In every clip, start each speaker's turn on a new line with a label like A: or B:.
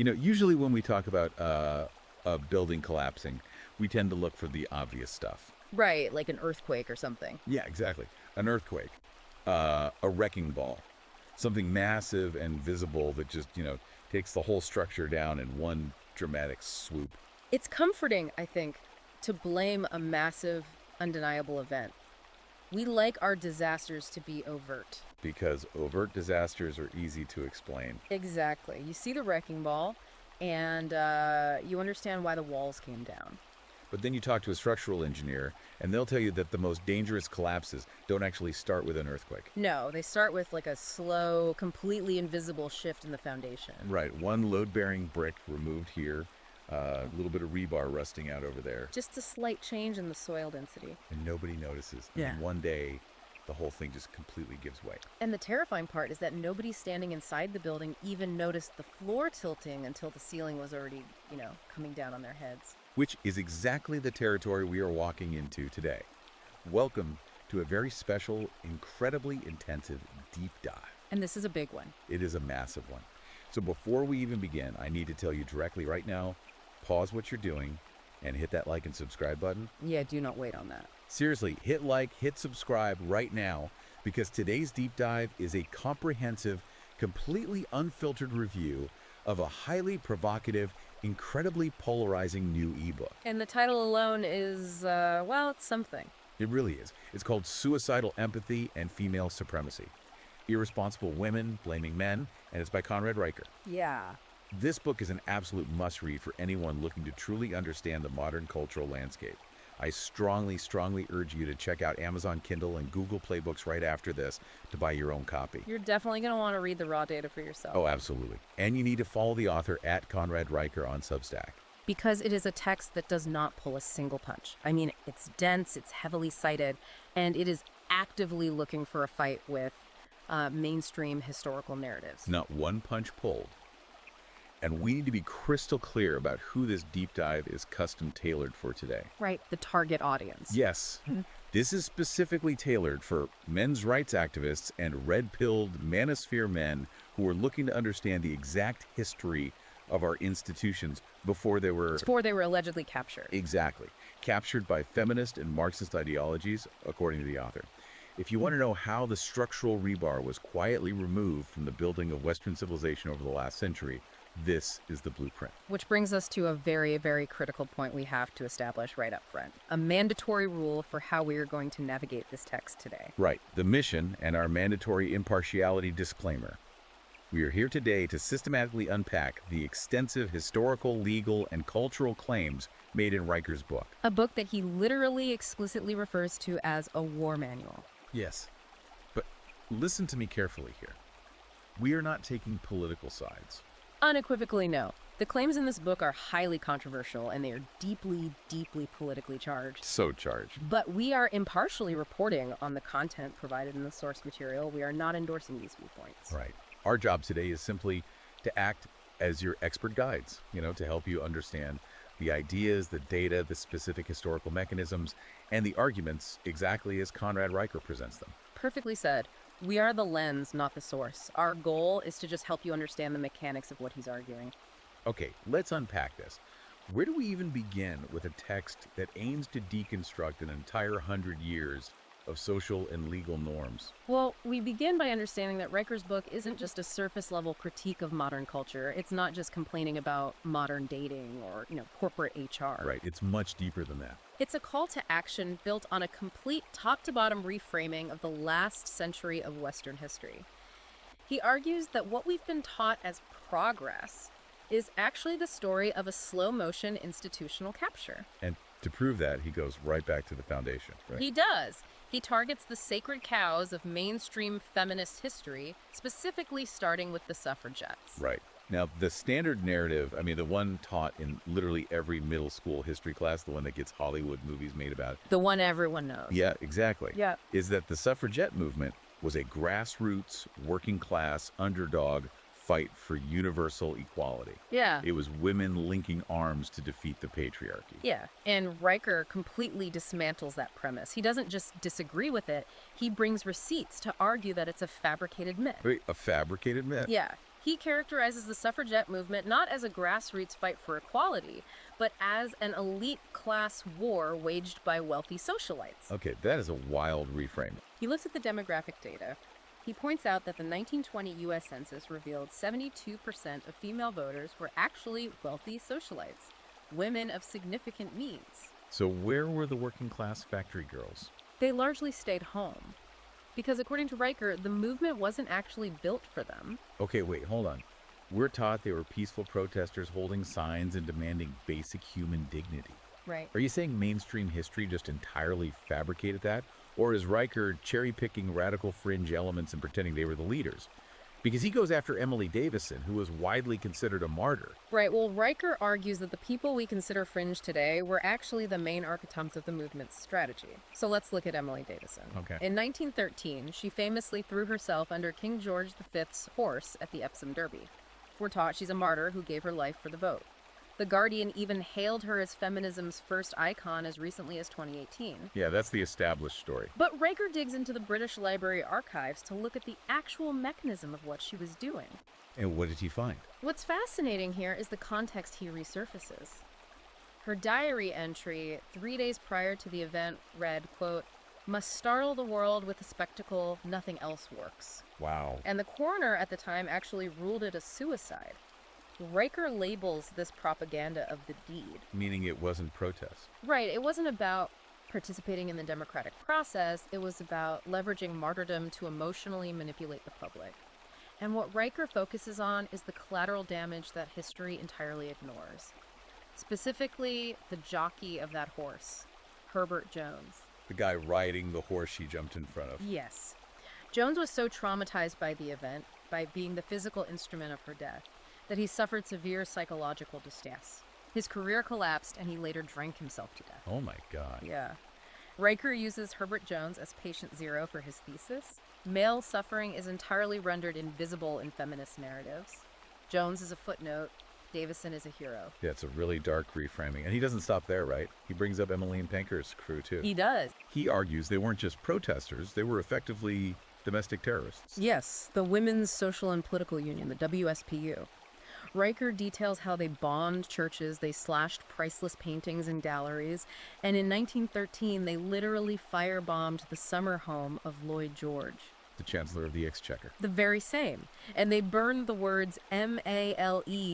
A: Usually when we talk about a building collapsing, we tend to look for the obvious stuff.
B: Right, like an earthquake or something.
A: Yeah, exactly. An earthquake, a wrecking ball, something massive and visible that just, takes the whole structure down in one dramatic swoop.
B: It's comforting, I think, to blame a massive, undeniable event. We like our disasters to be overt.
A: Because overt disasters are easy to explain.
B: Exactly. You see the wrecking ball, and you understand why the walls came down.
A: But then you talk to a structural engineer, and they'll tell you that the most dangerous collapses don't actually start with an earthquake.
B: No, they start with like a slow, completely invisible shift in the foundation.
A: Right, one load-bearing brick removed here, a little bit of rebar rusting out over there,
B: Just a slight change in the soil density.
A: and nobody notices.
B: Yeah.
A: And one day, the whole thing just completely gives way.
B: And the terrifying part is that nobody standing inside the building even noticed the floor tilting until the ceiling was already, coming down on their heads.
A: Which is exactly the territory we are walking into today. Welcome to a very special, incredibly intensive deep dive.
B: And this is a big one.
A: It is a massive one. So before we even begin, I need to tell you directly right now, pause what you're doing and hit that like and subscribe button.
B: Yeah, do not wait on that.
A: Seriously, hit like, hit subscribe right now, because today's deep dive is a comprehensive, completely unfiltered review of a highly provocative, incredibly polarizing new ebook.
B: And the title alone is, it's something.
A: It really is. It's called Suicidal Empathy and Female Supremacy. Irresponsible Women Blaming Men, and it's by Conrad Reicher.
B: Yeah.
A: This book is an absolute must-read for anyone looking to truly understand the modern cultural landscape. I strongly, strongly urge you to check out Amazon Kindle and Google Play Books right after this to buy your own copy.
B: You're definitely going to want to read the raw data for yourself.
A: Oh, absolutely. And you need to follow the author at Conrad Reicher on Substack.
B: Because it is a text that does not pull a single punch. I mean, it's dense, it's heavily cited, and it is actively looking for a fight with mainstream historical narratives.
A: Not one punch pulled. And we need to be crystal clear about who this deep dive is custom tailored for today.
B: Right, the target audience.
A: Yes, this is specifically tailored for men's rights activists and red-pilled manosphere men who are looking to understand the exact history of our institutions before they were
B: allegedly captured.
A: exactly captured by feminist and Marxist ideologies, according to the author. If you want to know how the structural rebar was quietly removed from the building of Western civilization over the last century, this is the blueprint.
B: Which brings us to a very, very critical point we have to establish right up front. A mandatory rule for how we are going to navigate this text today.
A: Right, the mission and our mandatory impartiality disclaimer. We are here today to systematically unpack the extensive historical, legal, and cultural claims made in Reicher's book.
B: A book that he literally explicitly refers to as a war manual.
A: Yes, but listen to me carefully here. We are not taking political sides.
B: Unequivocally, no. The claims in this book are highly controversial, and they are deeply, deeply politically charged.
A: So charged.
B: But we are impartially reporting on the content provided in the source material. We are not endorsing these viewpoints.
A: Right. Our job today is simply to act as your expert guides, to help you understand the ideas, the data, the specific historical mechanisms, and the arguments exactly as Conrad Reicher presents them.
B: Perfectly said. We are the lens, not the source. Our goal is to just help you understand the mechanics of what he's arguing.
A: Okay, let's unpack this. Where do we even begin with a text that aims to deconstruct an entire 100 years of social and legal norms?
B: Well, we begin by understanding that Reicher's book isn't just a surface-level critique of modern culture. It's not just complaining about modern dating or, corporate HR.
A: Right, it's much deeper than that.
B: It's a call to action built on a complete top-to-bottom reframing of the last century of Western history. He argues that what we've been taught as progress is actually the story of a slow-motion institutional capture.
A: And to prove that, he goes right back to the foundation, right?
B: He does. He targets the sacred cows of mainstream feminist history, specifically starting with the suffragettes.
A: Right. Now, the standard narrative, the one taught in literally every middle school history class, the one that gets Hollywood movies made about it.
B: The one everyone knows.
A: Yeah, exactly.
B: Yeah.
A: Is that the suffragette movement was a grassroots, working class, underdog fight for universal equality.
B: Yeah.
A: It was women linking arms to defeat the patriarchy.
B: Yeah, and Reicher completely dismantles that premise. He doesn't just disagree with it, he brings receipts to argue that it's a fabricated myth.
A: Wait, a fabricated myth?
B: Yeah. He characterizes the suffragette movement not as a grassroots fight for equality, but as an elite class war waged by wealthy socialites.
A: Okay, that is a wild reframe.
B: He looks at the demographic data. He points out that the 1920 U.S. Census revealed 72% of female voters were actually wealthy socialites, women of significant means.
A: So where were the working class factory girls?
B: They largely stayed home. Because according to Riker, the movement wasn't actually built for them.
A: Okay, wait, hold on. We're taught they were peaceful protesters holding signs and demanding basic human dignity.
B: Right.
A: Are you saying mainstream history just entirely fabricated that? Or is Riker cherry-picking radical fringe elements and pretending they were the leaders? Because he goes after Emily Davison, who was widely considered a martyr.
B: Right, well, Riker argues that the people we consider fringe today were actually the main archetypes of the movement's strategy. So let's look at Emily Davison.
A: Okay.
B: In 1913, she famously threw herself under King George V's horse at the Epsom Derby. We're taught she's a martyr who gave her life for the vote. The Guardian even hailed her as feminism's first icon as recently as 2018.
A: Yeah, that's the established story.
B: But Riker digs into the British Library archives to look at the actual mechanism of what she was doing.
A: And what did he find?
B: What's fascinating here is the context he resurfaces. Her diary entry 3 days prior to the event read, quote, "Must startle the world with a spectacle, nothing else works."
A: Wow.
B: And the coroner at the time actually ruled it a suicide. Riker labels this propaganda of the deed.
A: Meaning it wasn't protest.
B: Right, it wasn't about participating in the democratic process, it was about leveraging martyrdom to emotionally manipulate the public. And what Riker focuses on is the collateral damage that history entirely ignores. Specifically, the jockey of that horse, Herbert Jones.
A: The guy riding the horse she jumped in front of.
B: Yes. Jones was so traumatized by the event, by being the physical instrument of her death, that he suffered severe psychological distress. His career collapsed and he later drank himself to death.
A: Oh my God.
B: Yeah. Riker uses Herbert Jones as patient zero for his thesis. Male suffering is entirely rendered invisible in feminist narratives. Jones is a footnote. Davison is a hero.
A: Yeah, it's a really dark reframing. And he doesn't stop there, right? He brings up Emmeline Pankhurst's crew, too.
B: He does.
A: He argues they weren't just protesters, they were effectively domestic terrorists.
B: Yes, the Women's Social and Political Union, the WSPU. Riker details how they bombed churches, they slashed priceless paintings in galleries, and in 1913 they literally firebombed the summer home of Lloyd George.
A: The Chancellor of the Exchequer.
B: The very same. And they burned the words MALETYRAN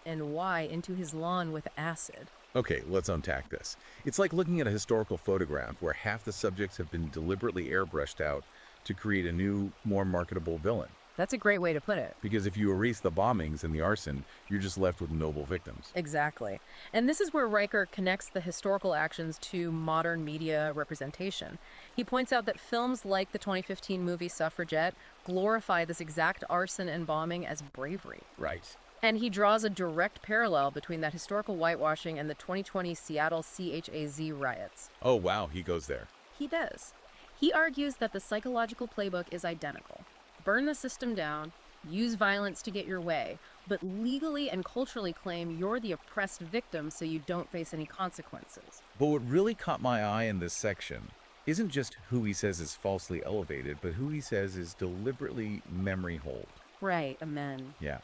B: and Y into his lawn with acid.
A: Okay, let's unpack this. It's like looking at a historical photograph where half the subjects have been deliberately airbrushed out to create a new, more marketable villain.
B: That's a great way to put it.
A: Because if you erase the bombings and the arson, you're just left with noble victims.
B: Exactly. And this is where Riker connects the historical actions to modern media representation. He points out that films like the 2015 movie Suffragette glorify this exact arson and bombing as bravery.
A: Right.
B: And he draws a direct parallel between that historical whitewashing and the 2020 Seattle CHAZ riots.
A: Oh, wow, he goes there.
B: He does. He argues that the psychological playbook is identical. Burn the system down, use violence to get your way, but legally and culturally claim you're the oppressed victim so you don't face any consequences.
A: But what really caught my eye in this section isn't just who he says is falsely elevated, but who he says is deliberately memory hold.
B: Right, amen.
A: Yeah.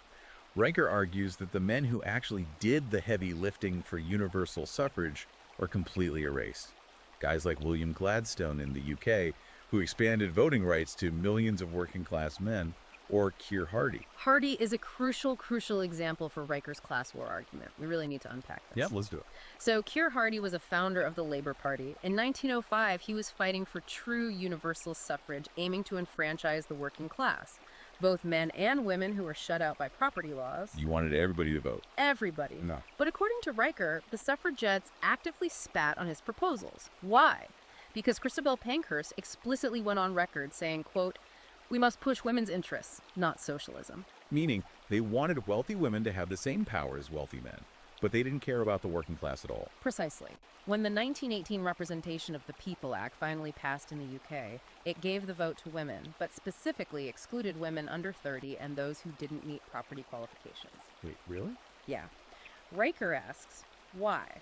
A: Riker argues that the men who actually did the heavy lifting for universal suffrage are completely erased. Guys like William Gladstone in the UK, who expanded voting rights to millions of working-class men, or Keir Hardie.
B: Hardie is a crucial example for Riker's class war argument. We really need to unpack this.
A: Yeah, let's do it.
B: So Keir Hardie was a founder of the Labour Party. In 1905, he was fighting for true universal suffrage, aiming to enfranchise the working class. Both men and women who were shut out by property laws.
A: You wanted everybody to vote.
B: Everybody.
A: No.
B: But according to Riker, the suffragettes actively spat on his proposals. Why? Because Christabel Pankhurst explicitly went on record saying, quote, "We must push women's interests, not socialism."
A: Meaning, they wanted wealthy women to have the same power as wealthy men, but they didn't care about the working class at all.
B: Precisely. When the 1918 Representation of the People Act finally passed in the UK, it gave the vote to women, but specifically excluded women under 30 and those who didn't meet property qualifications.
A: Wait, really?
B: Yeah. Riker asks, why?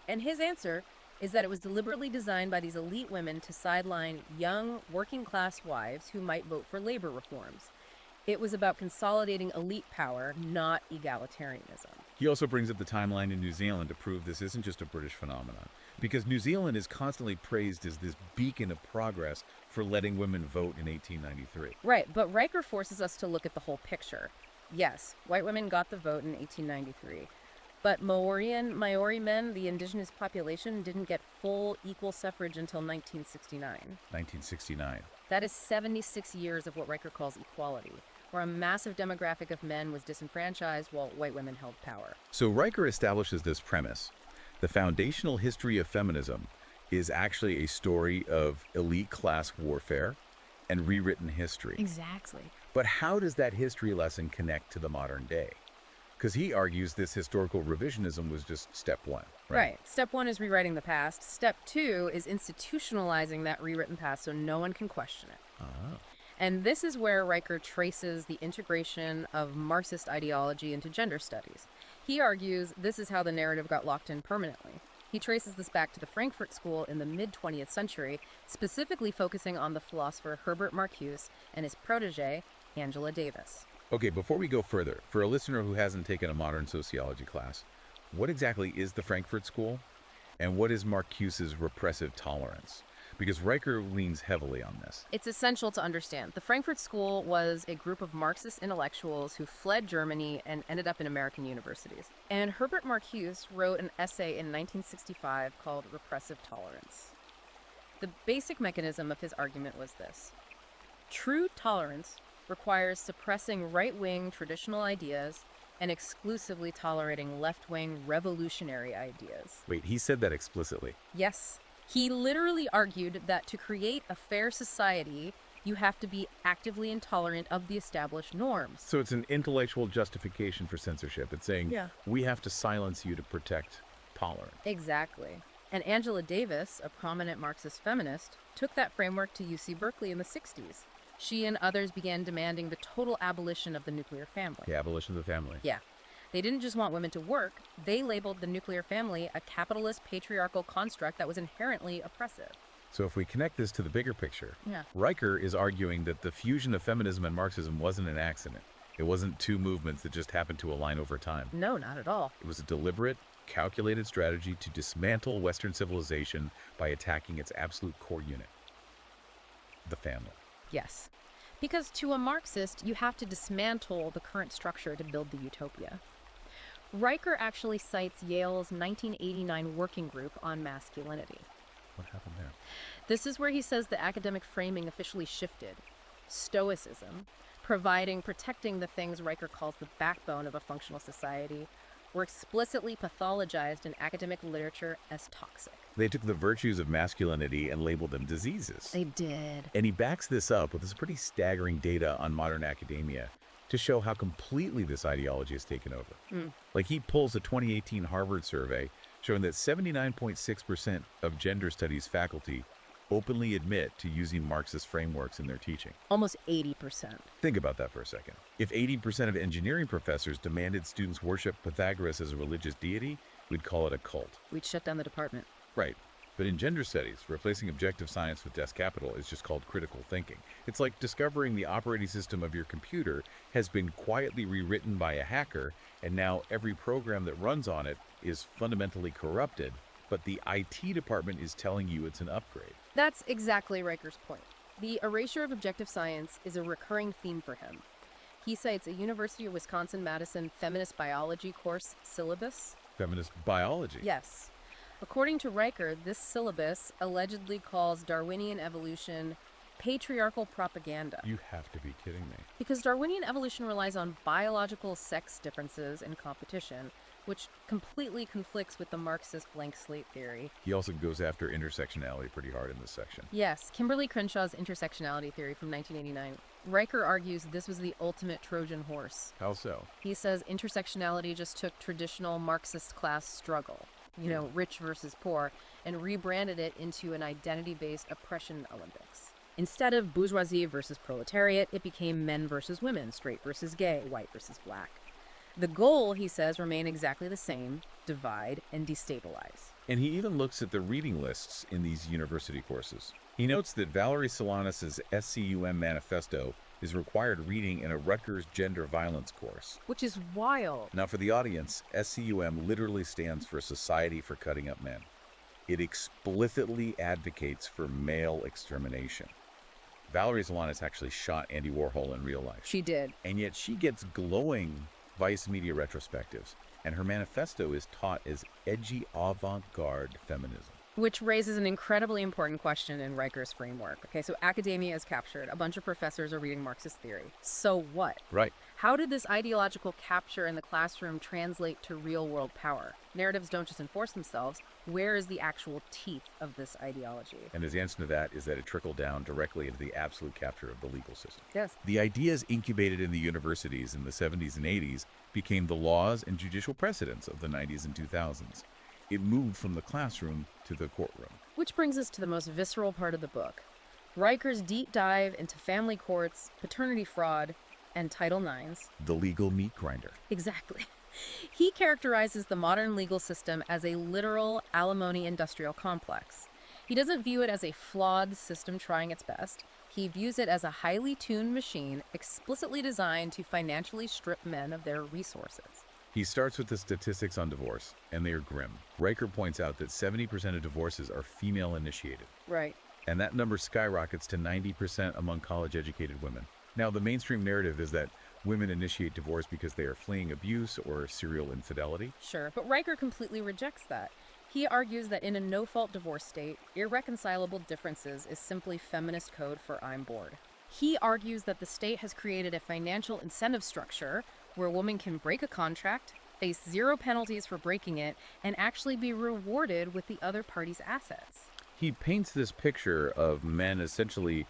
B: And his answer is that it was deliberately designed by these elite women to sideline young, working-class wives who might vote for labor reforms. It was about consolidating elite power, not egalitarianism.
A: He also brings up the timeline in New Zealand to prove this isn't just a British phenomenon, because New Zealand is constantly praised as this beacon of progress for letting women vote in 1893.
B: Right, but Riker forces us to look at the whole picture. Yes, white women got the vote in 1893, but Maori men, the indigenous population, didn't get full equal suffrage until 1969.
A: 1969.
B: That is 76 years of what Riker calls equality, where a massive demographic of men was disenfranchised while white women held power.
A: So Riker establishes this premise. The foundational history of feminism is actually a story of elite class warfare and rewritten history.
B: Exactly.
A: But how does that history lesson connect to the modern day? Because he argues this historical revisionism was just step one,
B: Right. Step one is rewriting the past. Step two is institutionalizing that rewritten past so no one can question it.
A: Ah.
B: And this is where Riker traces the integration of Marxist ideology into gender studies. He argues this is how the narrative got locked in permanently. He traces this back to the Frankfurt School in the mid-20th century, specifically focusing on the philosopher Herbert Marcuse and his protege, Angela Davis.
A: Okay, before we go further, for a listener who hasn't taken a modern sociology class, what exactly is the Frankfurt School? And what is Marcuse's repressive tolerance? Because Riker leans heavily on this.
B: It's essential to understand. The Frankfurt School was a group of Marxist intellectuals who fled Germany and ended up in American universities. And Herbert Marcuse wrote an essay in 1965 called Repressive Tolerance. The basic mechanism of his argument was this: true tolerance requires suppressing right-wing traditional ideas and exclusively tolerating left-wing revolutionary ideas.
A: Wait, he said that explicitly.
B: Yes. He literally argued that to create a fair society, you have to be actively intolerant of the established norms.
A: So it's an intellectual justification for censorship. It's saying, we have to silence you to protect tolerance.
B: Exactly. And Angela Davis, a prominent Marxist feminist, took that framework to UC Berkeley in the 60s. She and others began demanding the total abolition of the nuclear family.
A: The abolition of the family.
B: Yeah. They didn't just want women to work, they labeled the nuclear family a capitalist patriarchal construct that was inherently oppressive.
A: So if we connect this to the bigger picture,
B: Yeah.
A: Riker is arguing that the fusion of feminism and Marxism wasn't an accident. It wasn't two movements that just happened to align over time.
B: No, not at all.
A: It was a deliberate, calculated strategy to dismantle Western civilization by attacking its absolute core unit, the family.
B: Yes. Because to a Marxist, you have to dismantle the current structure to build the utopia. Riker actually cites Yale's 1989 working group on masculinity.
A: What happened there?
B: This is where he says the academic framing officially shifted. Stoicism, protecting the things Riker calls the backbone of a functional society, were explicitly pathologized in academic literature as toxic.
A: They took the virtues of masculinity and labeled them diseases.
B: They did.
A: And he backs this up with this pretty staggering data on modern academia to show how completely this ideology has taken over. Like he pulls a 2018 Harvard survey showing that 79.6% of gender studies faculty openly admit to using Marxist frameworks in their teaching.
B: Almost 80%.
A: Think about that for a second. If 80% of engineering professors demanded students worship Pythagoras as a religious deity, we'd call it a cult.
B: We'd shut down the department.
A: Right. But in gender studies, replacing objective science with desk capital is just called critical thinking. It's like discovering the operating system of your computer has been quietly rewritten by a hacker, and now every program that runs on it is fundamentally corrupted, but the IT department is telling you it's an upgrade.
B: That's exactly Riker's point. The erasure of objective science is a recurring theme for him. He cites a University of Wisconsin-Madison feminist biology course syllabus.
A: Feminist biology?
B: Yes. According to Riker, this syllabus allegedly calls Darwinian evolution patriarchal propaganda.
A: You have to be kidding me.
B: Because Darwinian evolution relies on biological sex differences and competition, which completely conflicts with the Marxist blank slate theory.
A: He also goes after intersectionality pretty hard in this section.
B: Yes, Kimberly Crenshaw's intersectionality theory from 1989. Riker argues this was the ultimate Trojan horse.
A: How so?
B: He says intersectionality just took traditional Marxist class struggle, rich versus poor, and rebranded it into an identity-based oppression Olympics. Instead of bourgeoisie versus proletariat, it became men versus women, straight versus gay, white versus black. The goal, he says, remain exactly the same: divide and destabilize.
A: And he even looks at the reading lists in these university courses. He notes that Valerie Solanas' SCUM manifesto is required reading in a Rutgers gender violence course.
B: Which is wild.
A: Now, for the audience, SCUM literally stands for Society for Cutting Up Men. It explicitly advocates for male extermination. Valerie Solanas actually shot Andy Warhol in real life.
B: She did.
A: And yet she gets glowing Vice media retrospectives, and her manifesto is taught as edgy avant-garde feminism.
B: Which raises an incredibly important question in Riker's framework. Okay, so academia is captured. A bunch of professors are reading Marxist theory. So what?
A: Right.
B: How did this ideological capture in the classroom translate to real-world power? Narratives don't just enforce themselves. Where is the actual teeth of this ideology?
A: And his answer to that is that it trickled down directly into the absolute capture of the legal system.
B: Yes.
A: The ideas incubated in the universities in the 70s and 80s became the laws and judicial precedents of the 90s and 2000s. It moved from the classroom to the courtroom.
B: Which brings us to the most visceral part of the book. Riker's deep dive into family courts, paternity fraud, and Title IXs.
A: The legal meat grinder.
B: Exactly. He characterizes the modern legal system as a literal alimony industrial complex. He doesn't view it as a flawed system trying its best. He views it as a highly tuned machine explicitly designed to financially strip men of their resources.
A: He starts with the statistics on divorce, and they are grim. Riker points out that 70% of divorces are female-initiated,
B: Right.
A: and that number skyrockets to 90% among college-educated women. Now, the mainstream narrative is that women initiate divorce because they are fleeing abuse or serial infidelity.
B: Sure, but Riker completely rejects that. He argues that in a no-fault divorce state, irreconcilable differences is simply feminist code for I'm bored. He argues that the state has created a financial incentive structure where a woman can break a contract, face zero penalties for breaking it, and actually be rewarded with the other party's assets.
A: He paints this picture of men essentially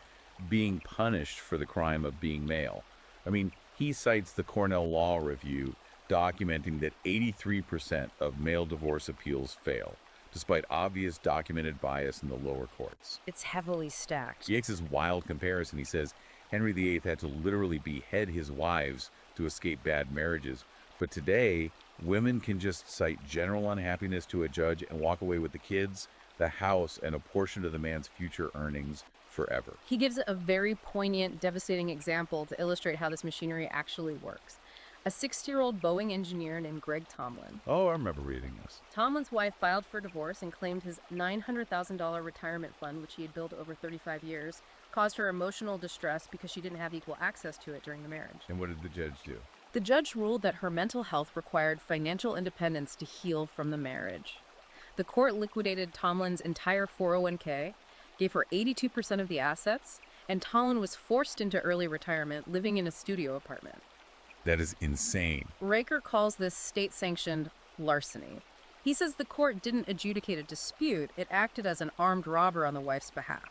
A: being punished for the crime of being male. I mean, he cites the Cornell Law Review documenting that 83% of male divorce appeals fail, despite obvious documented bias in the lower courts.
B: It's heavily stacked.
A: He makes this wild comparison. He says Henry VIII had to literally behead his wives to escape bad marriages. But today, women can just cite general unhappiness to a judge and walk away with the kids, the house, and a portion of the man's future earnings forever.
B: He gives a very poignant, devastating example to illustrate how this machinery actually works. A 60-year-old Boeing engineer named Greg Tomlin.
A: Oh, I remember reading this.
B: Tomlin's wife filed for divorce and claimed his $900,000 retirement fund, which he had built over 35 years, caused her emotional distress because she didn't have equal access to it during the marriage.
A: And what did the judge do?
B: The judge ruled that her mental health required financial independence to heal from the marriage. The court liquidated Tomlin's entire 401k, gave her 82% of the assets, and Tomlin was forced into early retirement, living in a studio apartment.
A: That is insane.
B: Riker calls this state-sanctioned larceny. He says the court didn't adjudicate a dispute, it acted as an armed robber on the wife's behalf.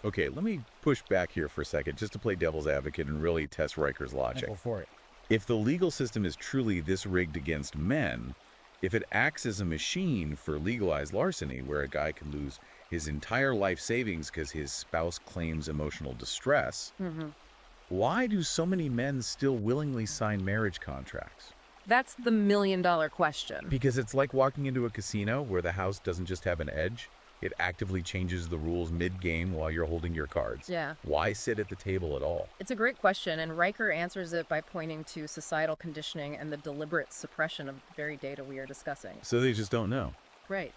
A: Okay, let me push back here for a second just to play devil's advocate and really test Riker's logic.
C: Go for it.
A: If the legal system is truly this rigged against men, if it acts as a machine for legalized larceny, where a guy can lose his entire life savings because his spouse claims emotional distress, why do so many men still willingly sign marriage contracts?
B: That's the million-dollar question.
A: Because it's like walking into a casino where the house doesn't just have an edge, it actively changes the rules mid-game while you're holding your cards.
B: Yeah.
A: Why sit at the table at all?
B: It's a great question, and Riker answers it by pointing to societal conditioning and the deliberate suppression of the very data we are discussing.
A: So they just don't know.
B: Right.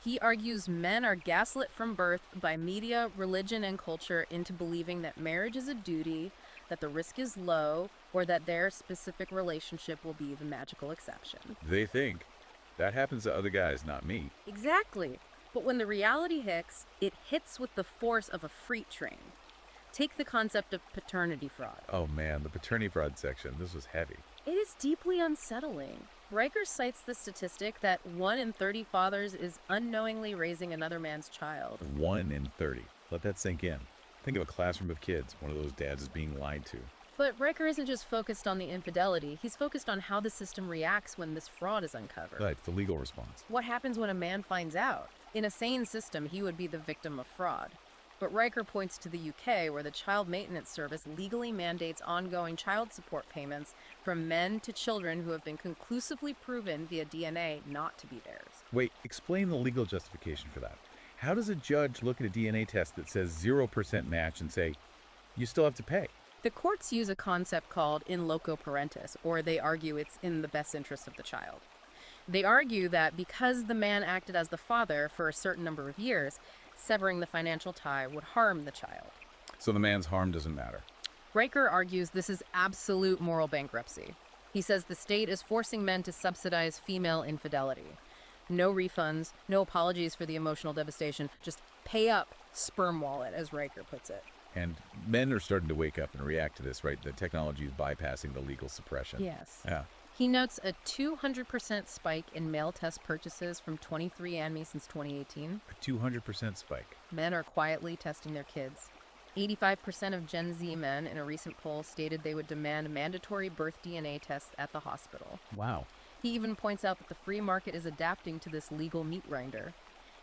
B: He argues men are gaslit from birth by media, religion, and culture into believing that marriage is a duty, that the risk is low, or that their specific relationship will be the magical exception.
A: They think. That happens to other guys, not me.
B: Exactly. But when the reality hits, it hits with the force of a freight train. Take the concept of paternity fraud.
A: Oh man, the paternity fraud section, this was heavy.
B: It is deeply unsettling. Riker cites the statistic that 1 in 30 fathers is unknowingly raising another man's child.
A: 1 in 30. Let that sink in. Think of a classroom of kids. One of those dads is being lied to.
B: But Riker isn't just focused on the infidelity, he's focused on how the system reacts when this fraud is uncovered.
A: Right, the legal response.
B: What happens when a man finds out? In a sane system, he would be the victim of fraud. But Riker points to the UK, where the Child Maintenance Service legally mandates ongoing child support payments from men to children who have been conclusively proven via DNA not to be theirs.
A: Wait, explain the legal justification for that. How does a judge look at a DNA test that says 0% match and say, you still have to pay?
B: The courts use a concept called in loco parentis, or they argue it's in the best interest of the child. They argue that because the man acted as the father for a certain number of years, severing the financial tie would harm the child.
A: So the man's harm doesn't matter.
B: Riker argues this is absolute moral bankruptcy. He says the state is forcing men to subsidize female infidelity. No refunds, no apologies for the emotional devastation, just pay up, sperm wallet, as Riker puts it.
A: And men are starting to wake up and react to this, right? The technology is bypassing the legal suppression.
B: Yes.
A: Yeah.
B: He notes a 200% spike in male test purchases from 23andMe since 2018.
A: A 200% spike.
B: Men are quietly testing their kids. 85% of Gen Z men in a recent poll stated they would demand mandatory birth DNA tests at the hospital.
A: Wow.
B: He even points out that the free market is adapting to this legal meat grinder.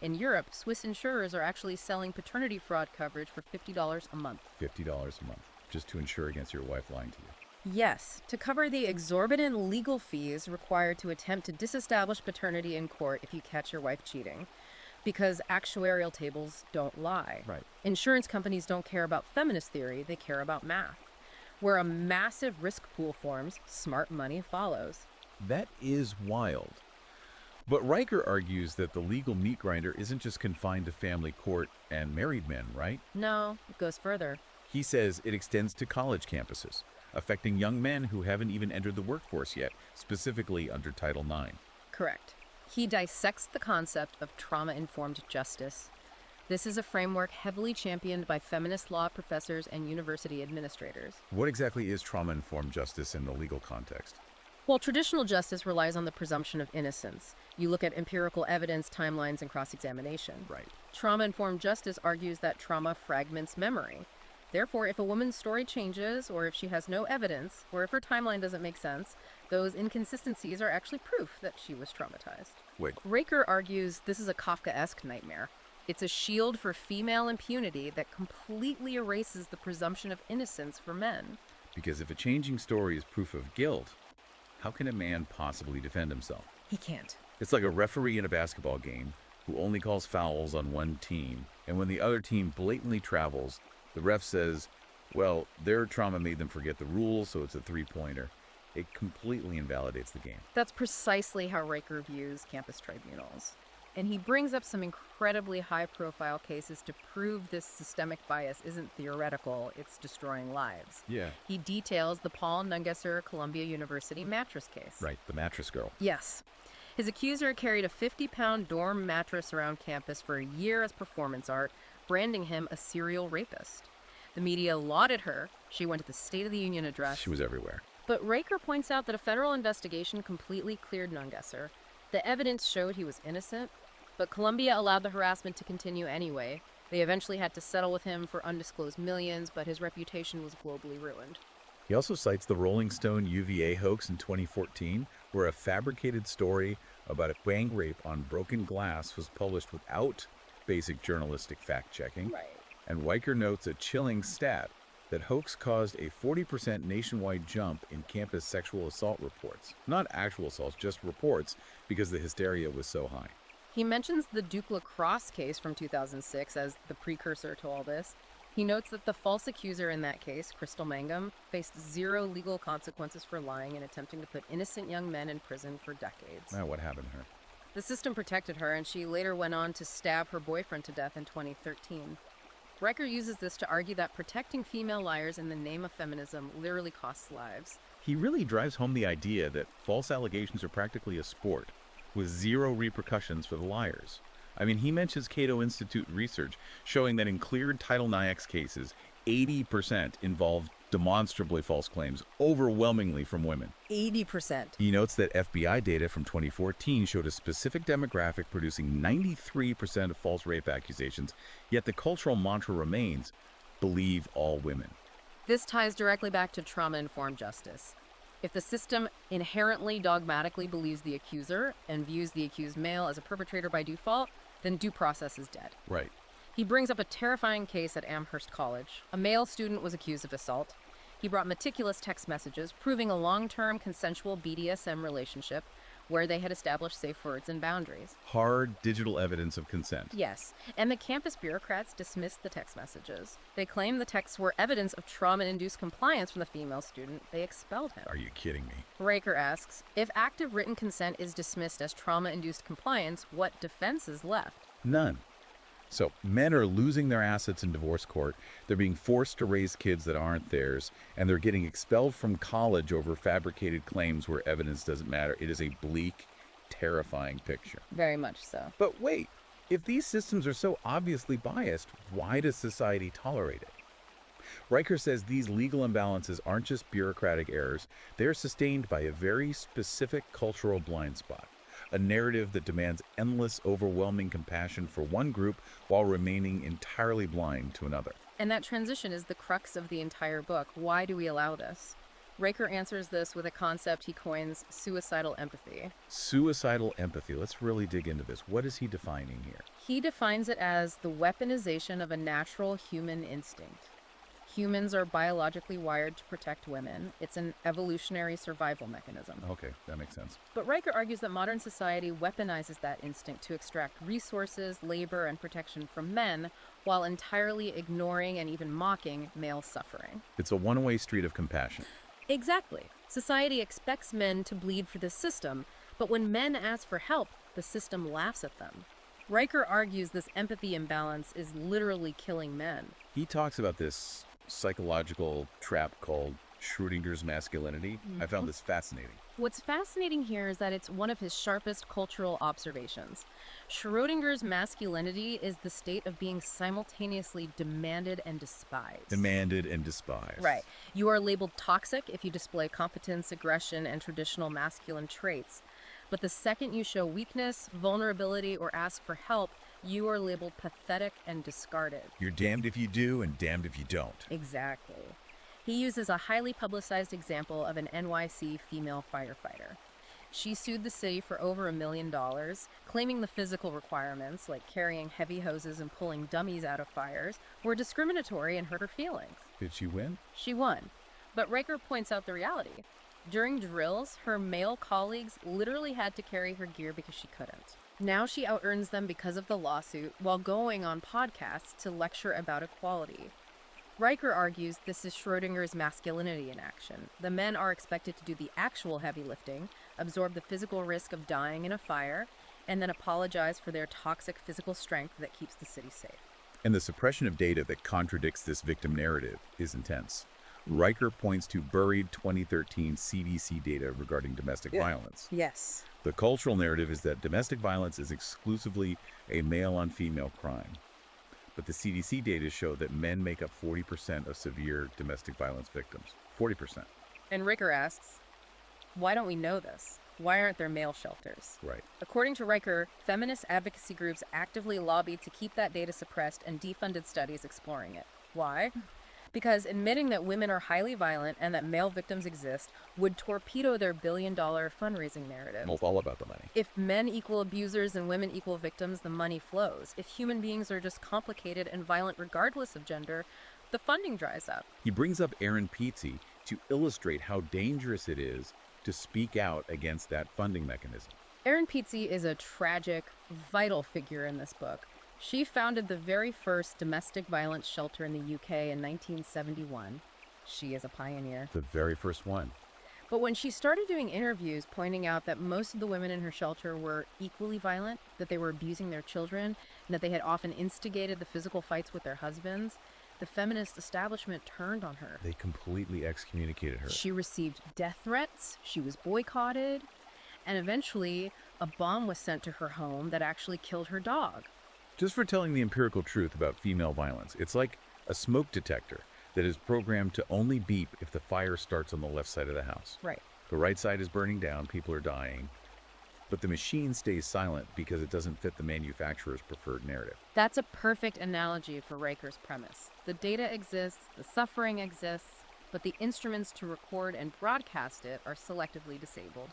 B: In Europe, Swiss insurers are actually selling paternity fraud coverage for $50 a month.
A: $50 a month, just to insure against your wife lying to you.
B: Yes, to cover the exorbitant legal fees required to attempt to disestablish paternity in court if you catch your wife cheating. Because actuarial tables don't lie.
A: Right.
B: Insurance companies don't care about feminist theory, they care about math. Where a massive risk pool forms, smart money follows.
A: That is wild. But Riker argues that the legal meat grinder isn't just confined to family court and married men, right?
B: No, it goes further.
A: He says it extends to college campuses, affecting young men who haven't even entered the workforce yet, specifically under Title IX.
B: Correct. He dissects the concept of trauma-informed justice. This is a framework heavily championed by feminist law professors and university administrators.
A: What exactly is trauma-informed justice in the legal context?
B: Well, traditional justice relies on the presumption of innocence. You look at empirical evidence, timelines, and cross-examination.
A: Right.
B: Trauma-informed justice argues that trauma fragments memory. Therefore, if a woman's story changes, or if she has no evidence, or if her timeline doesn't make sense, those inconsistencies are actually proof that she was traumatized.
A: Wait,
B: Raker argues this is a Kafkaesque nightmare. It's a shield for female impunity that completely erases the presumption of innocence for men.
A: because if a changing story is proof of guilt, how can a man possibly defend himself?
B: He can't.
A: It's like a referee in a basketball game who only calls fouls on one team, and when the other team blatantly travels, the ref says, well, their trauma made them forget the rules, so it's a three-pointer. It completely invalidates the game.
B: That's precisely how Riker views campus tribunals. And he brings up some incredibly high-profile cases to prove this systemic bias isn't theoretical, it's destroying lives.
A: Yeah.
B: He details the Paul Nungesser Columbia University mattress case.
A: Right, the mattress girl.
B: Yes. His accuser carried a 50-pound dorm mattress around campus for a year as performance art, branding him a serial rapist. The media lauded her. She went to the State of the Union address.
A: She was everywhere.
B: But Riker points out that a federal investigation completely cleared Nungesser. The evidence showed he was innocent, but Columbia allowed the harassment to continue anyway. They eventually had to settle with him for undisclosed millions, but his reputation was globally ruined.
A: He also cites the Rolling Stone UVA hoax in 2014, where a fabricated story about a gang rape on broken glass was published without basic journalistic fact-checking.
B: Right.
A: And Riker notes a chilling stat that hoax caused a 40% nationwide jump in campus sexual assault reports. Not actual assaults, just reports, because the hysteria was so high.
B: He mentions the Duke Lacrosse case from 2006 as the precursor to all this. He notes that the false accuser in that case, Crystal Mangum, faced zero legal consequences for lying and attempting to put innocent young men in prison for decades.
A: Now, what happened to her?
B: The system protected her, and she later went on to stab her boyfriend to death in 2013. Riker uses this to argue that protecting female liars in the name of feminism literally costs lives.
A: He really drives home the idea that false allegations are practically a sport, with zero repercussions for the liars. I mean, he mentions Cato Institute research showing that in cleared Title IX cases, 80% involved demonstrably false claims, overwhelmingly from women.
B: 80%.
A: He notes that FBI data from 2014 showed a specific demographic producing 93% of false rape accusations, yet the cultural mantra remains, believe all women.
B: This ties directly back to trauma-informed justice. If the system inherently dogmatically believes the accuser and views the accused male as a perpetrator by default, then due process is dead.
A: Right.
B: He brings up a terrifying case at Amherst College. A male student was accused of assault. He brought meticulous text messages proving a long-term consensual BDSM relationship where they had established safe words and boundaries.
A: Hard digital evidence of consent.
B: Yes, and the campus bureaucrats dismissed the text messages. They claimed the texts were evidence of trauma-induced compliance from the female student. They expelled him.
A: Are you kidding me?
B: Riker asks, if active written consent is dismissed as trauma-induced compliance, what defense is left?
A: None. So men are losing their assets in divorce court, they're being forced to raise kids that aren't theirs, and they're getting expelled from college over fabricated claims where evidence doesn't matter. It is a bleak, terrifying picture.
B: Very much so.
A: But wait, if these systems are so obviously biased, why does society tolerate it? Riker says these legal imbalances aren't just bureaucratic errors, they're sustained by a very specific cultural blind spot. A narrative that demands endless, overwhelming compassion for one group while remaining entirely blind to another.
B: And that transition is the crux of the entire book. Why do we allow this? Riker answers this with a concept he coins suicidal empathy.
A: Suicidal empathy. Let's really dig into this. What is he defining here?
B: He defines it as the weaponization of a natural human instinct. Humans are biologically wired to protect women. It's an evolutionary survival mechanism.
A: Okay, that makes sense.
B: But Riker argues that modern society weaponizes that instinct to extract resources, labor, and protection from men, while entirely ignoring and even mocking male suffering.
A: It's a one-way street of compassion.
B: Exactly. Society expects men to bleed for this system, but when men ask for help, the system laughs at them. Riker argues this empathy imbalance is literally killing men.
A: He talks about this psychological trap called Schrodinger's masculinity. I found this fascinating.
B: What's fascinating here is that it's one of his sharpest cultural observations. Schrodinger's masculinity is the state of being simultaneously demanded and despised.
A: Demanded and despised.
B: Right. You are labeled toxic if you display competence, aggression, and traditional masculine traits. But the second you show weakness, vulnerability, or ask for help, you are labeled pathetic and discarded.
A: You're damned if you do and damned if you don't.
B: Exactly. He uses a highly publicized example of an NYC female firefighter. She sued the city for over $1 million, claiming the physical requirements, like carrying heavy hoses and pulling dummies out of fires, were discriminatory and hurt her feelings.
A: Did she win?
B: She won. But Riker points out the reality. During drills, her male colleagues literally had to carry her gear because she couldn't. Now she out-earns them because of the lawsuit while going on podcasts to lecture about equality. Riker argues this is Schrodinger's masculinity in action. The men are expected to do the actual heavy lifting, absorb the physical risk of dying in a fire, and then apologize for their toxic physical strength that keeps the city safe.
A: And the suppression of data that contradicts this victim narrative is intense. Riker points to buried 2013 CDC data regarding domestic violence.
B: Yes.
A: The cultural narrative is that domestic violence is exclusively a male-on-female crime. But the CDC data show that men make up 40% of severe domestic violence victims. 40%.
B: And Riker asks, why don't we know this? Why aren't there male shelters?
A: Right.
B: According to Riker, feminist advocacy groups actively lobbied to keep that data suppressed and defunded studies exploring it. Why? Because admitting that women are highly violent and that male victims exist would torpedo their billion-dollar fundraising narrative.
A: It's all about the money.
B: If men equal abusers and women equal victims, the money flows. If human beings are just complicated and violent regardless of gender, the funding dries up.
A: He brings up Aaron Pizzi to illustrate how dangerous it is to speak out against that funding mechanism.
B: Aaron Pizzi is a tragic, vital figure in this book. She founded the very first domestic violence shelter in the UK in 1971. She is a pioneer.
A: The very first one.
B: But when she started doing interviews pointing out that most of the women in her shelter were equally violent, that they were abusing their children, and that they had often instigated the physical fights with their husbands, the feminist establishment turned on her.
A: They completely excommunicated her.
B: She received death threats, she was boycotted, and eventually a bomb was sent to her home that actually killed her dog.
A: Just for telling the empirical truth about female violence, it's like a smoke detector that is programmed to only beep if the fire starts on the left side of the house.
B: Right.
A: The right side is burning down, people are dying, but the machine stays silent because it doesn't fit the manufacturer's preferred narrative.
B: That's a perfect analogy for Riker's premise. The data exists, the suffering exists, but the instruments to record and broadcast it are selectively disabled.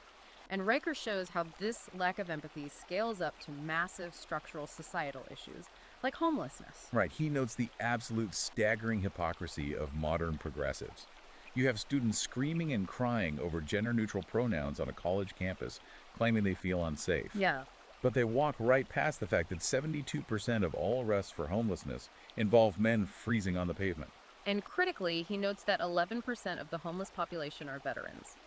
B: And Riker shows how this lack of empathy scales up to massive structural societal issues, like homelessness.
A: Right, he notes the absolute staggering hypocrisy of modern progressives. You have students screaming and crying over gender-neutral pronouns on a college campus claiming they feel unsafe.
B: Yeah.
A: But they walk right past the fact that 72% of all arrests for homelessness involve men freezing on the pavement.
B: And critically, he notes that 11% of the homeless population are veterans.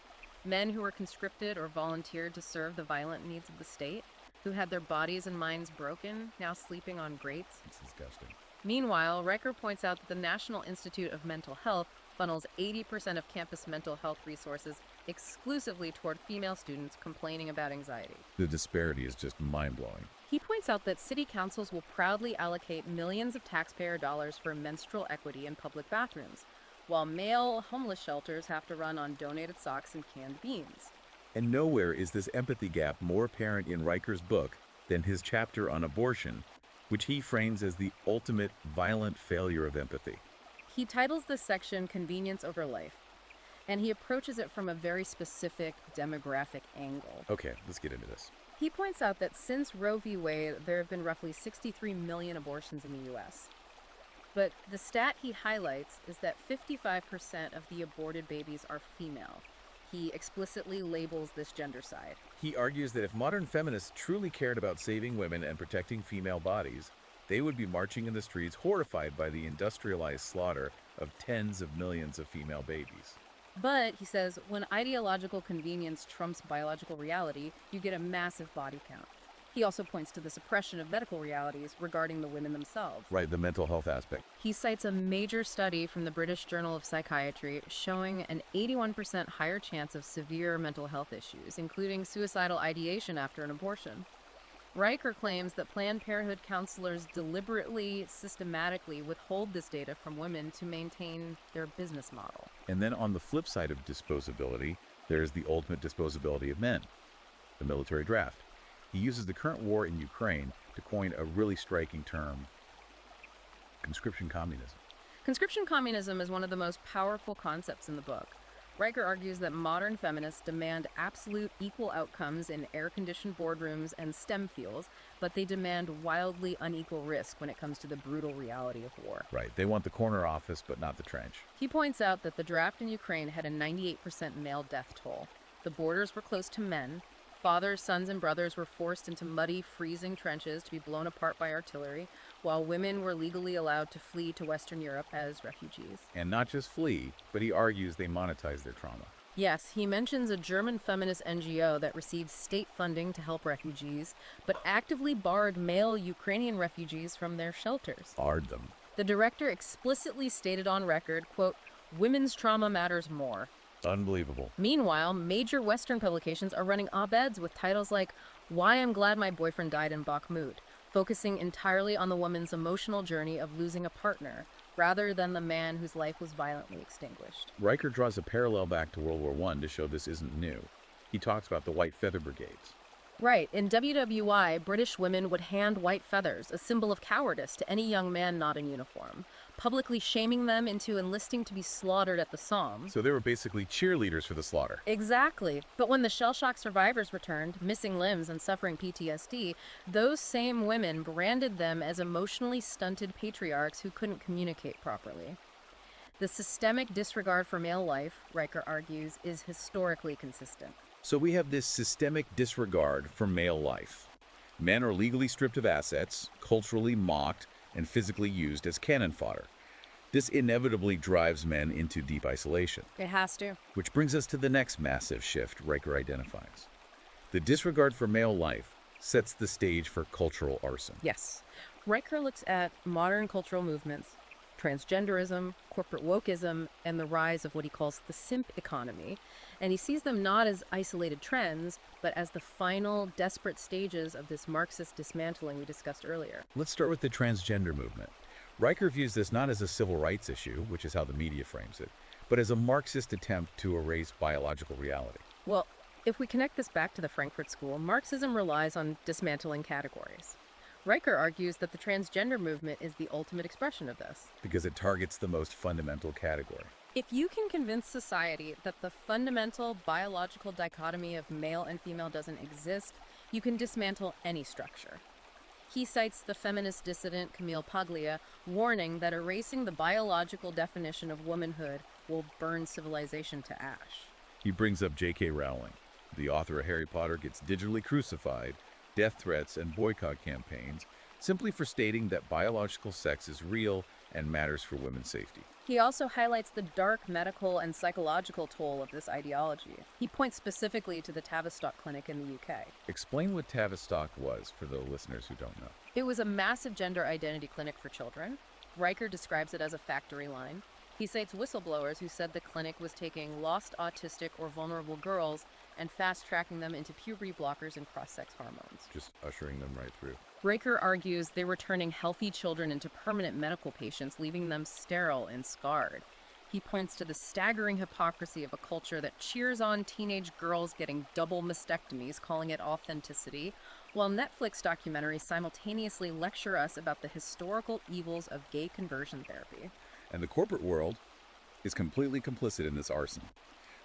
B: Men who were conscripted or volunteered to serve the violent needs of the state, who had their bodies and minds broken, now sleeping on grates.
A: It's disgusting.
B: Meanwhile, Riker points out that the National Institute of Mental Health funnels 80% of campus mental health resources exclusively toward female students complaining about anxiety.
A: The disparity is just mind-blowing.
B: He points out that city councils will proudly allocate millions of taxpayer dollars for menstrual equity in public bathrooms, while male homeless shelters have to run on donated socks and canned beans.
A: And nowhere is this empathy gap more apparent in Riker's book than his chapter on abortion, which he frames as the ultimate violent failure of empathy.
B: He titles this section Convenience Over Life, and he approaches it from a very specific demographic angle.
A: Okay, let's get into this.
B: He points out that since Roe v. Wade, there have been roughly 63 million abortions in the U.S. But the stat he highlights is that 55% of the aborted babies are female. He explicitly labels this gender side.
A: He argues that if modern feminists truly cared about saving women and protecting female bodies, they would be marching in the streets horrified by the industrialized slaughter of tens of millions of female babies.
B: But, he says, when ideological convenience trumps biological reality, you get a massive body count. He also points to the suppression of medical realities regarding the women themselves.
A: Right, the mental health aspect.
B: He cites a major study from the British Journal of Psychiatry showing an 81% higher chance of severe mental health issues, including suicidal ideation after an abortion. Riker claims that Planned Parenthood counselors deliberately, systematically withhold this data from women to maintain their business model.
A: And then on the flip side of disposability, there's the ultimate disposability of men, the military draft. He uses the current war in Ukraine to coin a really striking term, conscription communism.
B: Conscription communism is one of the most powerful concepts in the book. Riker argues that modern feminists demand absolute equal outcomes in air-conditioned boardrooms and STEM fields, but they demand wildly unequal risk when it comes to the brutal reality of war.
A: Right, they want the corner office, but not the trench.
B: He points out that the draft in Ukraine had a 98% male death toll. The borders were close to men. Fathers, sons, and brothers were forced into muddy, freezing trenches to be blown apart by artillery, while women were legally allowed to flee to Western Europe as refugees.
A: And not just flee, but he argues they monetize their trauma.
B: Yes, he mentions a German feminist NGO that received state funding to help refugees, but actively barred male Ukrainian refugees from their shelters.
A: Barred them.
B: The director explicitly stated on record, quote, "Women's trauma matters more."
A: Unbelievable.
B: Meanwhile, major Western publications are running op-eds with titles like "Why I'm Glad My Boyfriend Died in Bakhmut," focusing entirely on the woman's emotional journey of losing a partner, rather than the man whose life was violently extinguished.
A: Riker draws a parallel back to World War I to show this isn't new. He talks about the White Feather Brigades.
B: Right, in WWI, British women would hand white feathers, a symbol of cowardice, to any young man not in uniform, publicly shaming them into enlisting to be slaughtered at the Somme.
A: So they were basically cheerleaders for the slaughter.
B: Exactly. But when the shell-shock survivors returned, missing limbs and suffering PTSD, those same women branded them as emotionally stunted patriarchs who couldn't communicate properly. The systemic disregard for male life, Riker argues, is historically consistent.
A: So we have this systemic disregard for male life. Men are legally stripped of assets, culturally mocked, and physically used as cannon fodder. This inevitably drives men into deep isolation.
B: It has to.
A: Which brings us to the next massive shift Riker identifies. The disregard for male life sets the stage for cultural arson.
B: Yes. Riker looks at modern cultural movements, transgenderism, corporate wokeism, and the rise of what he calls the simp economy. And he sees them not as isolated trends, but as the final, desperate stages of this Marxist dismantling we discussed earlier.
A: Let's start with the transgender movement. Riker views this not as a civil rights issue, which is how the media frames it, but as a Marxist attempt to erase biological reality.
B: Well, if we connect this back to the Frankfurt School, Marxism relies on dismantling categories. Riker argues that the transgender movement is the ultimate expression of this.
A: Because it targets the most fundamental category.
B: If you can convince society that the fundamental biological dichotomy of male and female doesn't exist, you can dismantle any structure. He cites the feminist dissident Camille Paglia, warning that erasing the biological definition of womanhood will burn civilization to ash.
A: He brings up J.K. Rowling. The author of Harry Potter gets digitally crucified, death threats, and boycott campaigns simply for stating that biological sex is real and matters for women's safety.
B: He also highlights the dark medical and psychological toll of this ideology. He points specifically to the Tavistock Clinic in the UK.
A: Explain what Tavistock was for the listeners who don't know.
B: It was a massive gender identity clinic for children. Riker describes it as a factory line. He cites whistleblowers who said the clinic was taking lost autistic or vulnerable girls and fast-tracking them into puberty blockers and cross-sex hormones.
A: Just ushering them right through.
B: Riker argues they were turning healthy children into permanent medical patients, leaving them sterile and scarred. He points to the staggering hypocrisy of a culture that cheers on teenage girls getting double mastectomies, calling it authenticity, while Netflix documentaries simultaneously lecture us about the historical evils of gay conversion therapy.
A: And the corporate world is completely complicit in this arson.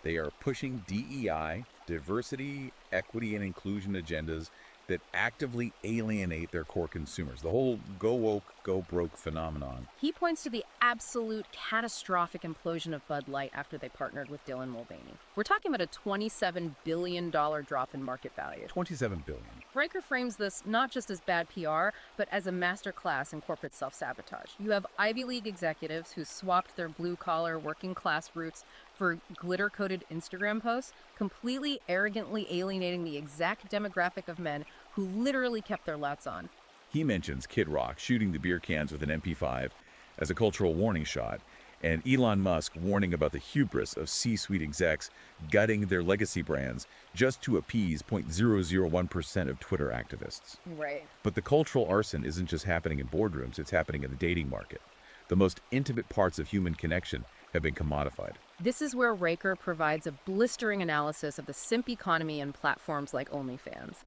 A: They are pushing DEI, diversity, equity, and inclusion agendas that actively alienate their core consumers. The whole go woke, go broke phenomenon.
B: He points to the absolute catastrophic implosion of Bud Light after they partnered with Dylan Mulvaney. We're talking about a $27 billion drop in market value.
A: $27 billion.
B: Riker frames this not just as bad PR, but as a masterclass in corporate self-sabotage. You have Ivy League executives who swapped their blue-collar, working-class roots for glitter-coated Instagram posts, completely arrogantly alienating the exact demographic of men who literally kept their LUTs on.
A: He mentions Kid Rock shooting the beer cans with an MP5 as a cultural warning shot, and Elon Musk warning about the hubris of C-suite execs gutting their legacy brands just to appease 0.001% of Twitter activists.
B: Right.
A: But the cultural arson isn't just happening in boardrooms, it's happening in the dating market. The most intimate parts of human connection have been commodified.
B: This is where Riker provides a blistering analysis of the simp economy and platforms like OnlyFans.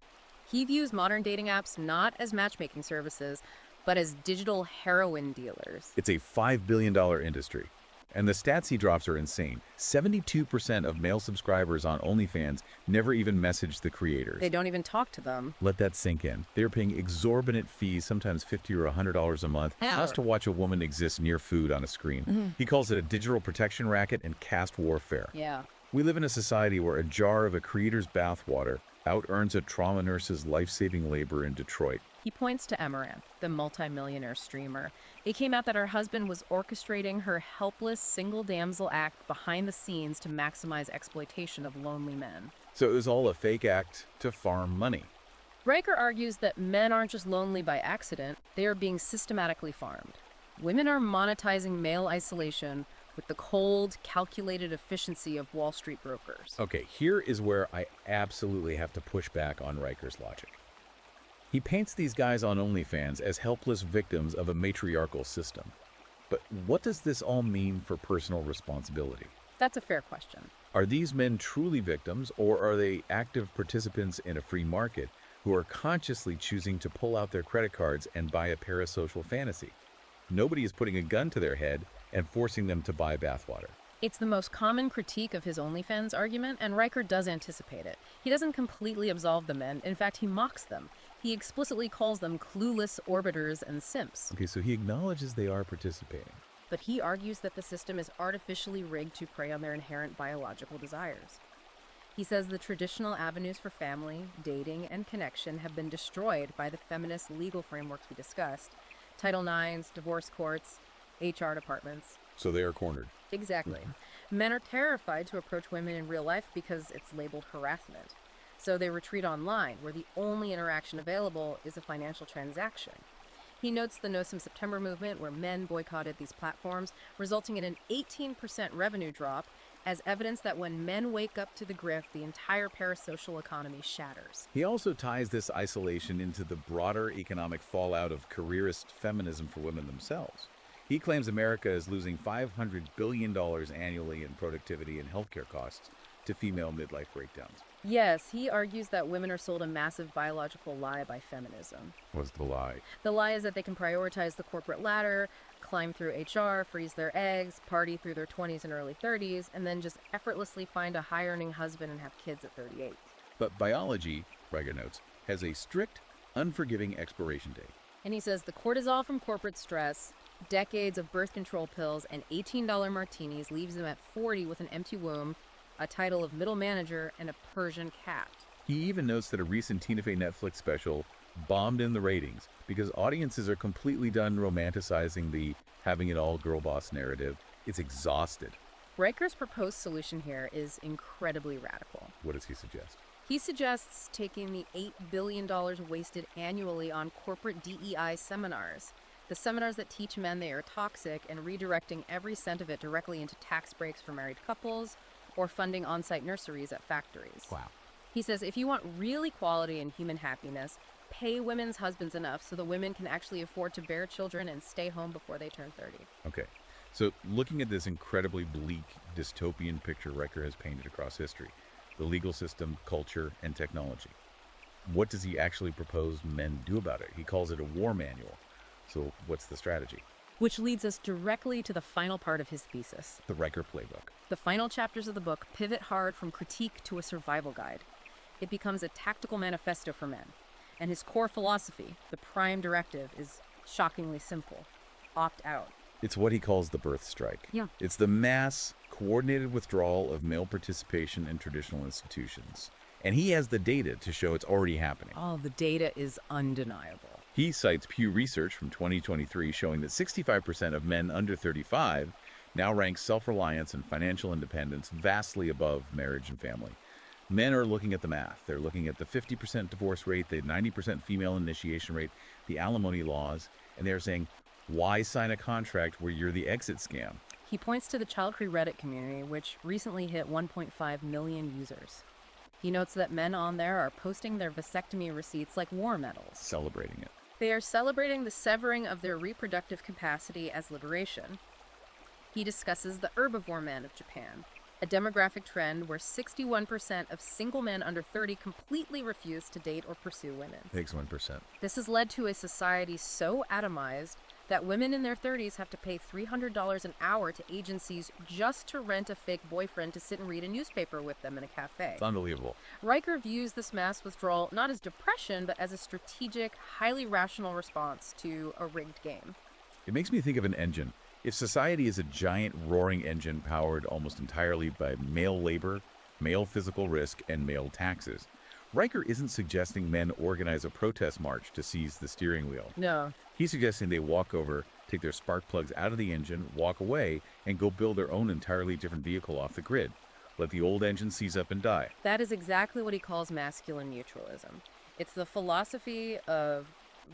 B: He views modern dating apps not as matchmaking services, but as digital heroin dealers.
A: It's a $5 billion industry. And the stats he drops are insane. 72% of male subscribers on OnlyFans never even message the creators.
B: They don't even talk to them.
A: Let that sink in. They're paying exorbitant fees, sometimes $50 or $100 a month, just to watch a woman exist near food on a screen. He calls it a digital protection racket and caste warfare.
B: Yeah.
A: We live in a society where a jar of a creator's bathwater out-earns a trauma nurse's life-saving labor in Detroit.
B: He points to Amaranth, the multimillionaire streamer. It came out that her husband was orchestrating her helpless single damsel act behind the scenes to maximize exploitation of lonely men.
A: So it was all a fake act to farm money.
B: Riker argues that men aren't just lonely by accident, they are being systematically farmed. Women are monetizing male isolation with the cold, calculated efficiency of Wall Street brokers.
A: Okay, here is where I absolutely have to push back on Riker's logic. He paints these guys on OnlyFans as helpless victims of a matriarchal system. But what does this all mean for personal responsibility?
B: That's a fair question.
A: Are these men truly victims, or are they active participants in a free market who are consciously choosing to pull out their credit cards and buy a parasocial fantasy? Nobody is putting a gun to their head and forcing them to buy bathwater.
B: It's the most common critique of his OnlyFans argument, and Riker does anticipate it. He doesn't completely absolve the men. In fact, he mocks them. He explicitly calls them clueless orbiters and simps.
A: Okay, so he acknowledges they are participating.
B: But he argues that the system is artificially rigged to prey on their inherent biological desires. He says the traditional avenues for family, dating, and connection have been destroyed by the feminist legal frameworks we discussed. Title IXs, divorce courts, HR departments.
A: So they are cornered.
B: Exactly. Men are terrified to approach women in real life because it's labeled harassment. So they retreat online, where the only interaction available is a financial transaction. He notes the No Sim September movement, where men boycotted these platforms, resulting in an 18% revenue drop, as evidence that when men wake up to the grift, the entire parasocial economy shatters.
A: He also ties this isolation into the broader economic fallout of careerist feminism for women themselves. He claims America is losing $500 billion annually in productivity and healthcare costs to female midlife breakdowns.
B: Yes, he argues that women are sold a massive biological lie by feminism.
A: What's the lie?
B: The lie is that they can prioritize the corporate ladder, climb through HR, freeze their eggs, party through their 20s and early 30s, and then just effortlessly find a high-earning husband and have kids at 38.
A: But biology, Riker notes, has a strict, unforgiving expiration date.
B: And he says the cortisol from corporate stress, decades of birth control pills, and $18 martinis leaves them at 40 with an empty womb, a title of middle manager, and a Persian cat.
A: He even notes that a recent Tina Fey Netflix special bombed in the ratings because audiences are completely done romanticizing the having it all girl boss narrative. It's exhausted.
B: Riker's proposed solution here is incredibly radical.
A: What does he suggest?
B: He suggests taking the $8 billion wasted annually on corporate DEI seminars, the seminars that teach men they are toxic, and redirecting every cent of it directly into tax breaks for married couples or funding on-site nurseries at factories.
A: Wow.
B: He says if you want real equality and human happiness, pay women's husbands enough so the women can actually afford to bear children and stay home before they turn 30.
A: Okay. So looking at this incredibly bleak dystopian picture Riker has painted across history, the legal system, culture, and technology, what does he actually propose men do about it? He calls it a war manual. So what's the strategy?
B: Which leads us directly to the final part of his thesis.
A: The Riker playbook.
B: The final chapters of the book pivot hard from critique to a survival guide. It becomes a tactical manifesto for men. And his core philosophy, the prime directive, is shockingly simple. Opt out.
A: It's what he calls the birth strike.
B: Yeah.
A: It's the mass, coordinated withdrawal of male participation in traditional institutions. And he has the data to show it's already happening.
B: Oh, the data is undeniable.
A: He cites Pew Research from 2023 showing that 65% of men under 35 now rank self-reliance and financial independence vastly above marriage and family. Men are looking at the math. They're looking at the 50% divorce rate, the 90% female initiation rate, the alimony laws, and they're saying, why sign a contract where you're the exit scam?
B: He points to the child-free Reddit community, which recently hit 1.5 million users. He notes that men on there are posting their vasectomy receipts like war medals.
A: Celebrating it.
B: They are celebrating the severing of their reproductive capacity as liberation. He discusses the herbivore men of Japan, a demographic trend where 61% of single men under 30 completely refuse to date or pursue women.
A: Takes 1%.
B: This has led to a society so atomized that women in their 30s have to pay $300 an hour to agencies just to rent a fake boyfriend to sit and read a newspaper with them in a cafe.
A: It's unbelievable.
B: Riker views this mass withdrawal not as depression, but as a strategic, highly rational response to a rigged game.
A: It makes me think of an engine. If society is a giant roaring engine powered almost entirely by male labor, male physical risk, and male taxes, Riker isn't suggesting men organize a protest march to seize the steering wheel.
B: No.
A: He's suggesting they walk over, take their spark plugs out of the engine, walk away, and go build their own entirely different vehicle off the grid. Let the old engine seize up and die.
B: That is exactly what he calls masculine mutualism. It's the philosophy of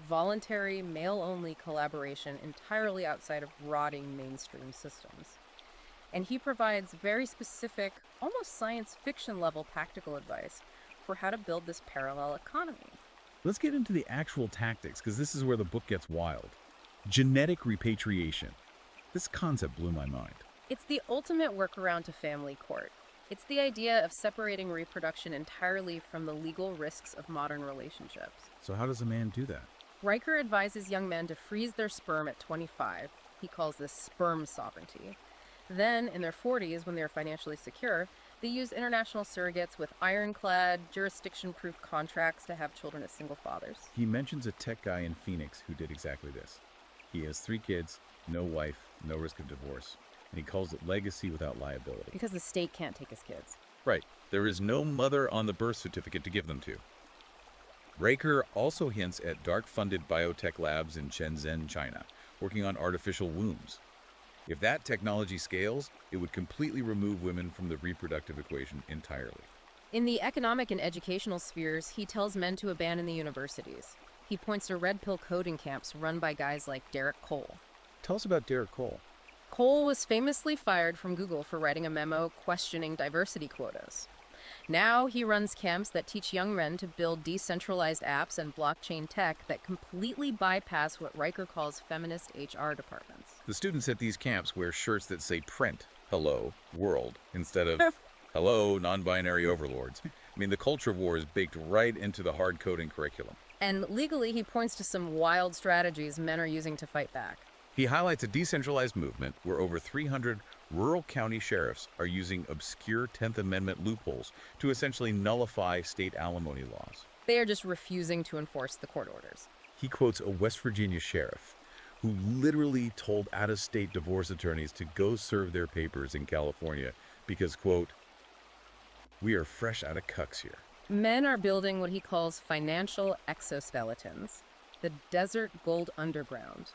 B: voluntary, male-only collaboration entirely outside of rotting mainstream systems. And he provides very specific, almost science fiction level practical advice for how to build this parallel economy.
A: Let's get into the actual tactics, because this is where the book gets wild. Genetic repatriation. This concept blew my mind.
B: It's the ultimate workaround to family court. It's the idea of separating reproduction entirely from the legal risks of modern relationships.
A: So how does a man do that?
B: Riker advises young men to freeze their sperm at 25. He calls this sperm sovereignty. Then, in their 40s, when they're financially secure, they use international surrogates with ironclad, jurisdiction-proof contracts to have children as single fathers.
A: He mentions a tech guy in Phoenix who did exactly this. He has 3 kids, no wife, no risk of divorce, and he calls it legacy without liability.
B: Because the state can't take his kids.
A: Right. There is no mother on the birth certificate to give them to. Riker also hints at dark-funded biotech labs in Shenzhen, China, working on artificial wombs. If that technology scales, it would completely remove women from the reproductive equation entirely.
B: In the economic and educational spheres, he tells men to abandon the universities. He points to red pill coding camps run by guys like Derek Cole.
A: Tell us about Derek Cole.
B: Cole was famously fired from Google for writing a memo questioning diversity quotas. Now he runs camps that teach young men to build decentralized apps and blockchain tech that completely bypass what Riker calls feminist HR departments.
A: The students at these camps wear shirts that say print, hello, world, instead of hello, non-binary overlords. I mean, the culture war is baked right into the hard coding curriculum.
B: And legally, he points to some wild strategies men are using to fight back.
A: He highlights a decentralized movement where over 300 rural county sheriffs are using obscure 10th Amendment loopholes to essentially nullify state alimony laws.
B: They are just refusing to enforce the court orders.
A: He quotes a West Virginia sheriff who literally told out-of-state divorce attorneys to go serve their papers in California because, quote, We are fresh out of cucks here.
B: Men are building what he calls financial exoskeletons, the desert gold underground.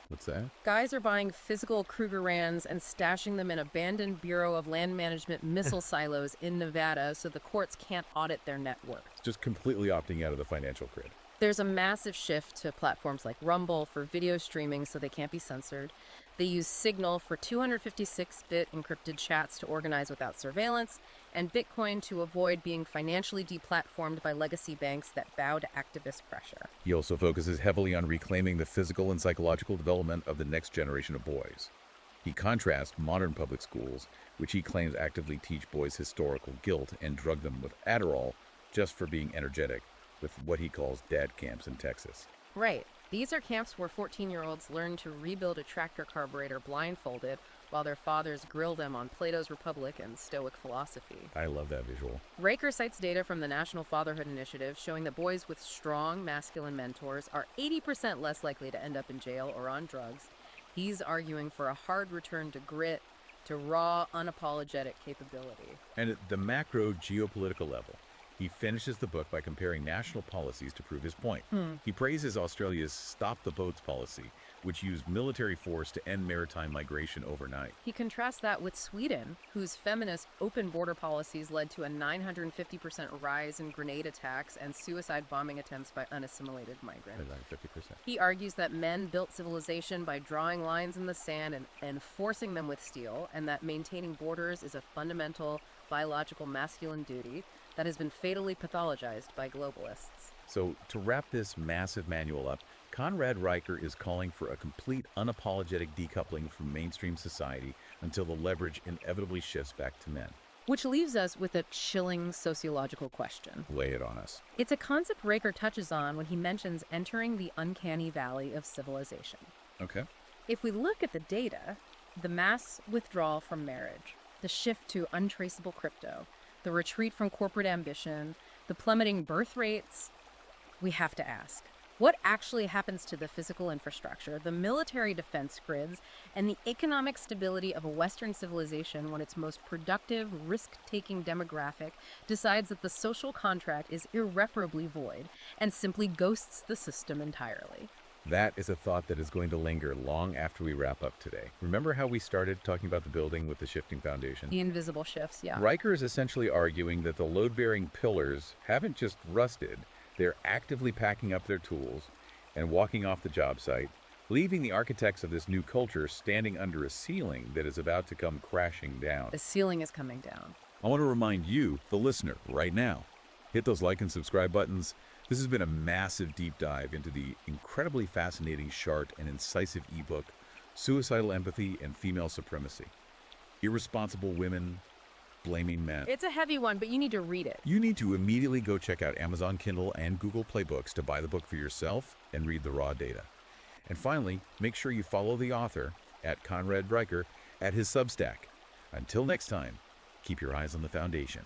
A: What's that?
B: Guys are buying physical Krugerrands and stashing them in abandoned Bureau of Land Management missile silos in Nevada so the courts can't audit their net worth.
A: Just completely opting out of the financial grid.
B: There's a massive shift to platforms like Rumble for video streaming so they can't be censored. They use Signal for 256-bit encrypted chats to organize without surveillance, and Bitcoin to avoid being financially deplatformed by legacy banks that bow to activist pressure.
A: He also focuses heavily on reclaiming the physical and psychological development of the next generation of boys. He contrasts modern public schools, which he claims actively teach boys historical guilt and drug them with Adderall just for being energetic, with what he calls dad camps in Texas.
B: Right. These are camps where 14-year-olds learn to rebuild a tractor carburetor blindfolded while their fathers grill them on Plato's Republic and Stoic philosophy.
A: I love that visual.
B: Riker cites data from the National Fatherhood Initiative showing that boys with strong masculine mentors are 80% less likely to end up in jail or on drugs. He's arguing for a hard return to grit, to raw, unapologetic capability.
A: And at the macro geopolitical level, he finishes the book by comparing national policies to prove his point. He praises Australia's Stop the Boats policy, which used military force to end maritime migration overnight.
B: He contrasts that with Sweden, whose feminist open border policies led to a 950% rise in grenade attacks and suicide bombing attempts by unassimilated migrants.
A: 50%.
B: He argues that men built civilization by drawing lines in the sand and forcing them with steel, and that maintaining borders is a fundamental biological masculine duty that has been fatally pathologized by globalists.
A: So, to wrap this massive manual up, Conrad Riker is calling for a complete unapologetic decoupling from mainstream society until the leverage inevitably shifts back to men.
B: Which leaves us with a chilling sociological question.
A: Lay it on us.
B: It's a concept Riker touches on when he mentions entering the uncanny valley of civilization.
A: Okay.
B: If we look at the data, the mass withdrawal from marriage, the shift to untraceable crypto, the retreat from corporate ambition, the plummeting birth rates, we have to ask, what actually happens to the physical infrastructure, the military defense grids, and the economic stability of a Western civilization when its most productive, risk-taking demographic decides that the social contract is irreparably void and simply ghosts the system entirely?
A: That is a thought that is going to linger long after we wrap up today. Remember how we started talking about the building with the shifting foundation?
B: The invisible shifts, yeah.
A: Riker is essentially arguing that the load-bearing pillars haven't just rusted, they're actively packing up their tools and walking off the job site, leaving the architects of this new culture standing under a ceiling that is about to come crashing down.
B: The ceiling is coming down.
A: I want to remind you, the listener, right now, hit those like and subscribe buttons. This has been a massive deep dive into the incredibly fascinating, sharp, and incisive ebook, Suicidal Empathy and Female Supremacy. Irresponsible women blaming men.
B: It's a heavy one, but you need to read it.
A: You need to immediately go check out Amazon Kindle and Google Play Books to buy the book for yourself and read the raw data. And finally, make sure you follow the author, at Conrad Riker, at his Substack. Until next time, keep your eyes on the foundation.